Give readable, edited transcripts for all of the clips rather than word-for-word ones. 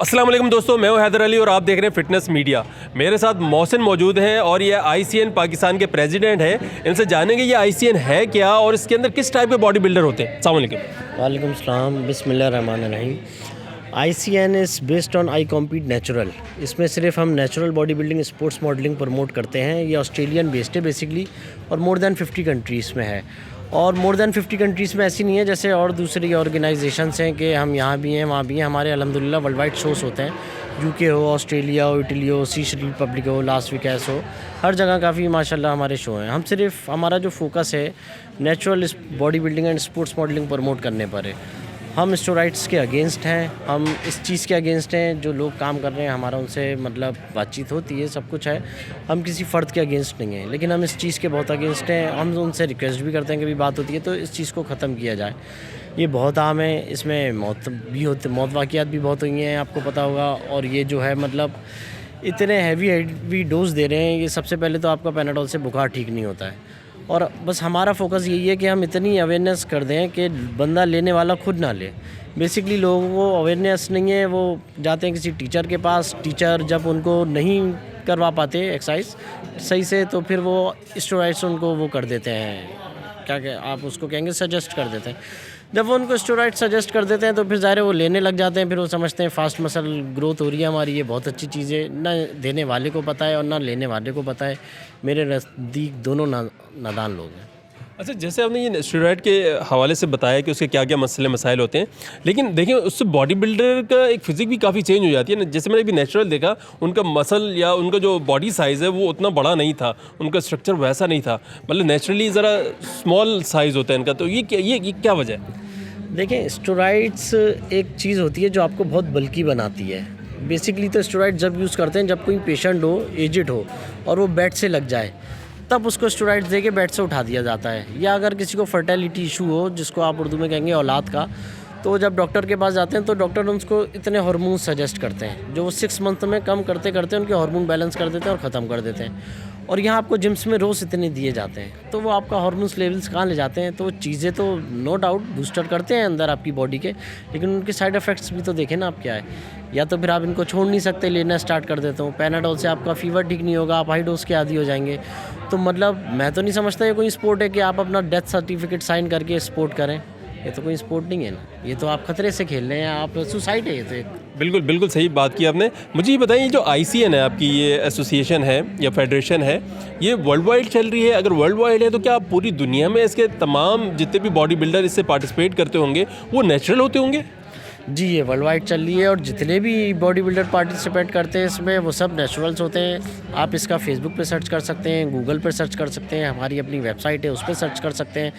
अस्सलाम वालेकुम दोस्तों, मैं हूं हैदर अली और आप देख रहे हैं फिटनेस मीडिया। मेरे साथ मोहसिन मौजूद हैं और ये आईसीएन पाकिस्तान के प्रेसिडेंट हैं। इनसे जानेंगे ये आईसीएन है क्या और इसके अंदर किस टाइप के बॉडी बिल्डर होते हैं। अस्सलाम वालेकुम। वालेकुम सलाम, बिस्मिल्लाहिर्रहमानिर्रहीम। ICN is based on I compete natural. इसमें सिर्फ हम natural body building sports modelling promote करते हैं। ये ऑस्ट्रेलियन बेस्ड है बेसिकली और मोर दैन 50 कंट्रीज़ में है। और मोर दैन 50 कंट्रीज़ में ऐसी नहीं है जैसे और दूसरी ऑर्गेनाइजेशंस हैं कि हम यहाँ भी हैं वहाँ भी हैं। हमारे अल्हम्दुलिल्लाह वर्ल्ड वाइड शोज़ होते हैं, यूके हो, ऑस्ट्रेलिया हो, इटली हो, सीश रिपब्लिक हो, लास वेगास हो, हर जगह काफ़ी माशाल्लाह हमारे शो हैं। हम सिर्फ हमारा जो फोकस है natural body building and sports modelling promote करने पर है। हम स्टेरॉइड्स के अगेंस्ट हैं, हम इस चीज़ के अगेंस्ट हैं। जो लोग काम कर रहे हैं हमारा उनसे मतलब बातचीत होती है, सब कुछ है। हम किसी फ़र्द के अगेंस्ट नहीं हैं, लेकिन हम इस चीज़ के बहुत अगेंस्ट हैं। हम उनसे रिक्वेस्ट भी करते हैं कि भी बात होती है तो इस चीज़ को ख़त्म किया जाए। ये बहुत आम है, इसमें मौत वाक़ियात भी बहुत हुई हैं, आपको पता होगा। और ये जो है मतलब इतने हैवी डोज दे रहे हैं। ये सबसे पहले तो आपका पैनाडोल से बुखार ठीक नहीं होता है। और बस हमारा फोकस यही है कि हम इतनी अवेयरनेस कर दें कि बंदा लेने वाला खुद ना ले। बेसिकली लोगों को अवेयरनेस नहीं है, वो जाते हैं किसी टीचर के पास। टीचर जब उनको नहीं करवा पाते एक्सरसाइज सही से तो फिर वो स्टेरॉइड्स उनको वो कर देते हैं, क्या आप उसको कहेंगे, सजेस्ट कर देते हैं। जब वो उनको स्टेरॉइड सजेस्ट कर देते हैं तो फिर ज़ाहिर है वो लेने लग जाते हैं। फिर वो समझते हैं फास्ट मसल ग्रोथ हो रही है हमारी, ये बहुत अच्छी चीज़ है। ना देने वाले को पता है और ना लेने वाले को पता है। मेरे नज़दीक दोनों नादान लोग हैं। अच्छा, जैसे आपने ये स्टेरॉइड के हवाले से बताया कि उसके क्या क्या मसले मसाइल होते हैं, लेकिन देखिए उससे बॉडी बिल्डर का एक फिज़िक भी काफ़ी चेंज हो जाती है ना। जैसे मैंने अभी नेचुरल देखा, उनका मसल या उनका जो बॉडी साइज़ है वो उतना बड़ा नहीं था, उनका स्ट्रक्चर वैसा नहीं था, मतलब नेचुरली ज़रा स्मॉल साइज़ होता है इनका। तो ये क्या वजह है? देखें, स्टेरॉइड्स एक चीज़ होती है जो आपको बहुत बल्की बनाती है। बेसिकली तो स्टेरॉइड जब यूज़ करते हैं जब कोई पेशेंट हो, एजिड हो और वो बेड से लग जाए, तब उसको स्टेरॉइड्स दे के बेड से उठा दिया जाता है। या अगर किसी को फर्टिलिटी इशू हो, जिसको आप उर्दू में कहेंगे औलाद का, तो जब डॉक्टर के पास जाते हैं तो डॉक्टर उनको इतने हार्मोन सजेस्ट करते हैं जो वो 6 मंथ में कम करते करते उनके हार्मोन बैलेंस कर देते हैं और ख़त्म कर देते हैं। और यहाँ आपको जिम्स में रोज़ इतने दिए जाते हैं, तो वो आपका हार्मोन्स लेवल्स कहाँ ले जाते हैं। तो वो चीज़ें तो नो डाउट बूस्टर करते हैं अंदर आपकी बॉडी के, लेकिन उनके साइड इफ़ेक्ट्स भी तो देखें ना आप क्या है। या तो फिर आप इनको छोड़ नहीं सकते, लेना स्टार्ट कर देते हो। पैनाडोल से आपका फीवर ठीक नहीं होगा, आप हाई डोज के आदी हो जाएंगे। तो मतलब मैं तो नहीं समझता ये कोई स्पोर्ट है कि आप अपना डेथ सर्टिफिकेट साइन करके स्पोर्ट करें। ये तो कोई स्पोर्ट नहीं है ना, ये तो आप खतरे से खेल रहे हैं, आप सुसाइड है ये तो एक। बिल्कुल सही बात की आपने। मुझे ये बताइए, जो आईसीएन है आपकी, ये एसोसिएशन है या फेडरेशन है, ये वर्ल्ड वाइड चल रही है? अगर वर्ल्ड वाइड है तो क्या पूरी दुनिया में इसके तमाम जितने भी बॉडी बिल्डर इससे पार्टिसिपेट करते होंगे वो नेचुरल होते होंगे? जी, ये वर्ल्ड वाइड चल रही है और जितने भी बॉडी बिल्डर पार्टिसिपेट करते हैं इसमें वो सब नेचुरल्स होते हैं। आप इसका फेसबुक पे सर्च कर सकते हैं, गूगल पे सर्च कर सकते हैं, हमारी अपनी वेबसाइट है उस पर सर्च कर सकते हैं।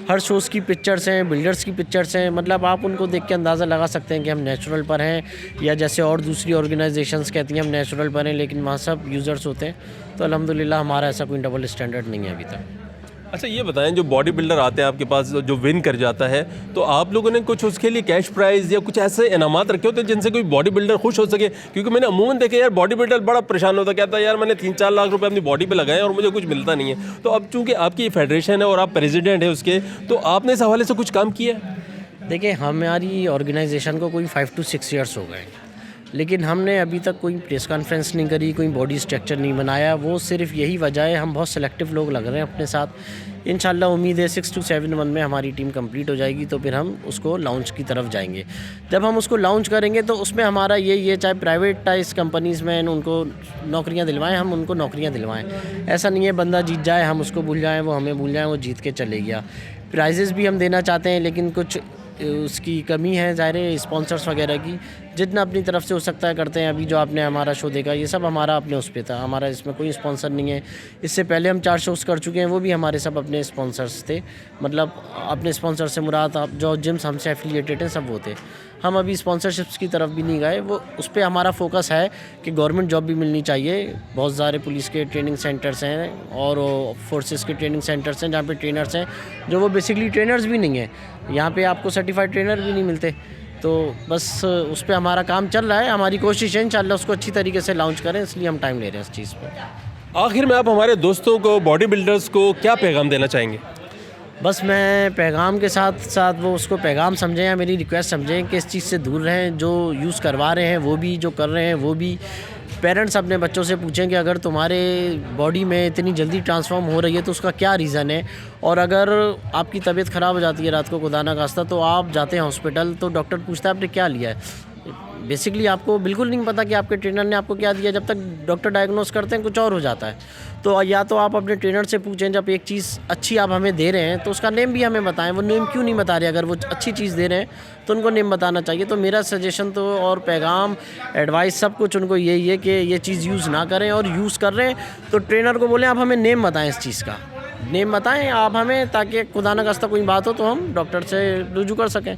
हर शोज़ की पिक्चर्स हैं, बिल्डर्स की पिक्चर्स हैं, मतलब आप उनको देख के अंदाज़ा लगा सकते हैं कि हम नेचुरल पर हैं, या जैसे और दूसरी ऑर्गेनाइजेशंस कहती हैं हम नेचुरल पर हैं, लेकिन वहाँ सब यूज़र्स होते हैं। तो अल्हम्दुलिल्लाह हमारा ऐसा कोई डबल स्टैंडर्ड नहीं है अभी तक। अच्छा, ये बताएं, जो बॉडी बिल्डर आते हैं आपके पास जो विन कर जाता है, तो आप लोगों ने कुछ उसके लिए कैश प्राइज़ या कुछ ऐसे इनामात रखे होते हैं जिनसे कोई बॉडी बिल्डर खुश हो सके? क्योंकि मैंने अमूमन देखा यार, बॉडी बिल्डर बड़ा परेशान होता, कहता है यार मैंने 3-4 लाख रुपए अपनी बॉडी पे लगाए और मुझे कुछ मिलता नहीं है। तो अब चूँकि आपकी फेडरेशन है और आप प्रेसिडेंट है उसके, तो आपने इस हवाले से कुछ काम किया है? देखिए, हमारी ऑर्गेनाइजेशन को कोई 5 to 6 ईयर्स हो गए, लेकिन हमने अभी तक कोई प्रेस कॉन्फ्रेंस नहीं करी, कोई बॉडी स्ट्रक्चर नहीं बनाया। वो सिर्फ यही वजह है, हम बहुत सेलेक्टिव लोग लग रहे हैं अपने साथ। इंशाल्लाह उम्मीद है 6 to 7 मंथ में हमारी टीम कंप्लीट हो जाएगी, तो फिर हम उसको लॉन्च की तरफ जाएंगे। जब हम उसको लॉन्च करेंगे तो उसमें हमारा ये चाहे प्राइवेटाइज कंपनीज़ में उनको नौकरियां दिलवाएं, हम उनको नौकरियां दिलवाएं। ऐसा नहीं है बंदा जीत जाए हम उसको भूल जाएँ, वो हमें भूल जाएँ, वो जीत के चले गया। प्राइजेज़ भी हम देना चाहते हैं, लेकिन कुछ उसकी कमी है ज़ाहिर है, स्पॉन्सर्स वगैरह की। जितना अपनी तरफ से हो सकता है करते हैं। अभी जो आपने हमारा शो देखा ये सब हमारा अपने उस पे था, हमारा इसमें कोई स्पॉन्सर नहीं है। इससे पहले हम 4 शोज़ कर चुके हैं, वो भी हमारे सब अपने स्पॉन्सर्स थे। मतलब अपने स्पॉन्सर से मुराद आप जो जिम्स हमसे एफिलिएटेड हैं सब वो थे। हम अभी स्पॉन्सरशिप्स की तरफ भी नहीं गए, वो उस पर हमारा फोकस है कि गवर्नमेंट जॉब भी मिलनी चाहिए। बहुत सारे पुलिस के ट्रेनिंग सेंटर्स हैं और फोर्सेस के ट्रेनिंग सेंटर्स हैं जहाँ पे ट्रेनर्स हैं जो वो बेसिकली ट्रेनर्स भी नहीं हैं। यहाँ पे आपको सर्टिफाइड ट्रेनर भी नहीं मिलते। तो बस उस पर हमारा काम चल रहा है, हमारी कोशिश है इंशाल्लाह उसको अच्छी तरीके से लॉन्च करें, इसलिए हम टाइम ले रहे हैं इस चीज़ पर। आखिर में आप हमारे दोस्तों को, बॉडी बिल्डर्स को क्या पैगाम देना चाहेंगे? बस मैं पैगाम के साथ साथ वो उसको पैगाम समझें या मेरी रिक्वेस्ट समझें कि इस चीज़ से दूर रहें। जो यूज़ करवा रहे हैं वो भी, जो कर रहे हैं वो भी। पेरेंट्स अपने बच्चों से पूछें कि अगर तुम्हारे बॉडी में इतनी जल्दी ट्रांसफॉर्म हो रही है तो उसका क्या रीज़न है, और अगर आपकी तबीयत ख़राब हो जाती है रात को खुदा ना खास्ता तो आप जाते हैं हॉस्पिटल तो डॉक्टर पूछता है आपने क्या लिया है। बेसिकली आपको बिल्कुल नहीं पता कि आपके ट्रेनर ने आपको क्या दिया। जब तक डॉक्टर डायग्नोस करते हैं कुछ और हो जाता है। तो या तो आप अपने ट्रेनर से पूछें, जब एक चीज़ अच्छी आप हमें दे रहे हैं तो उसका नेम भी हमें बताएं। वो नेम क्यों नहीं बता रहे? अगर वो अच्छी चीज़ दे रहे हैं तो उनको नेम बताना चाहिए। तो मेरा सजेशन तो और पैगाम, एडवाइस, सब कुछ उनको यही है कि ये चीज़ यूज़ ना करें, और यूज़ कर रहे हैं तो ट्रेनर को बोलें आप हमें नेम बताएं, इस चीज़ का नेम बताएं आप हमें, ताकि खुदा न खास्ता कोई बात हो तो हम डॉक्टर से रुजू कर सकें।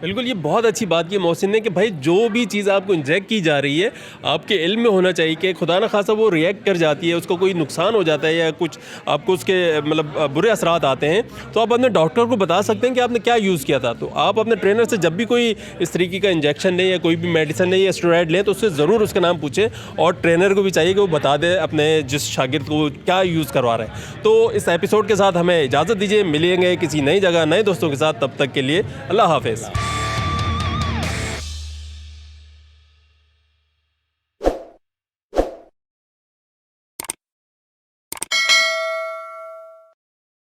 बिल्कुल, ये बहुत अच्छी बात की मोहसिन ने कि भाई जो भी चीज़ आपको इंजेक्ट की जा रही है आपके इल्म में होना चाहिए कि खुदा न खासा वो रिएक्ट कर जाती है, उसको कोई नुकसान हो जाता है या कुछ आपको उसके मतलब बुरे असरात आते हैं, तो आप अपने डॉक्टर को बता सकते हैं कि आपने क्या यूज़ किया था। तो आप अपने ट्रेनर से जब भी कोई इस तरीके का इंजेक्शन लें या कोई भी मेडिसिन लें या स्टेरॉइड लें तो उससे ज़रूर उसका नाम पूछें, और ट्रेनर को भी चाहिए कि वो बता दे अपने जिस शागिर्द को क्या यूज़ करवा रहे हैं। तो इस एपिसोड के साथ हमें इजाज़त दीजिए, मिलेंगे किसी नई जगह नए दोस्तों के साथ, तब तक के लिए अल्लाह हाफ़िज़।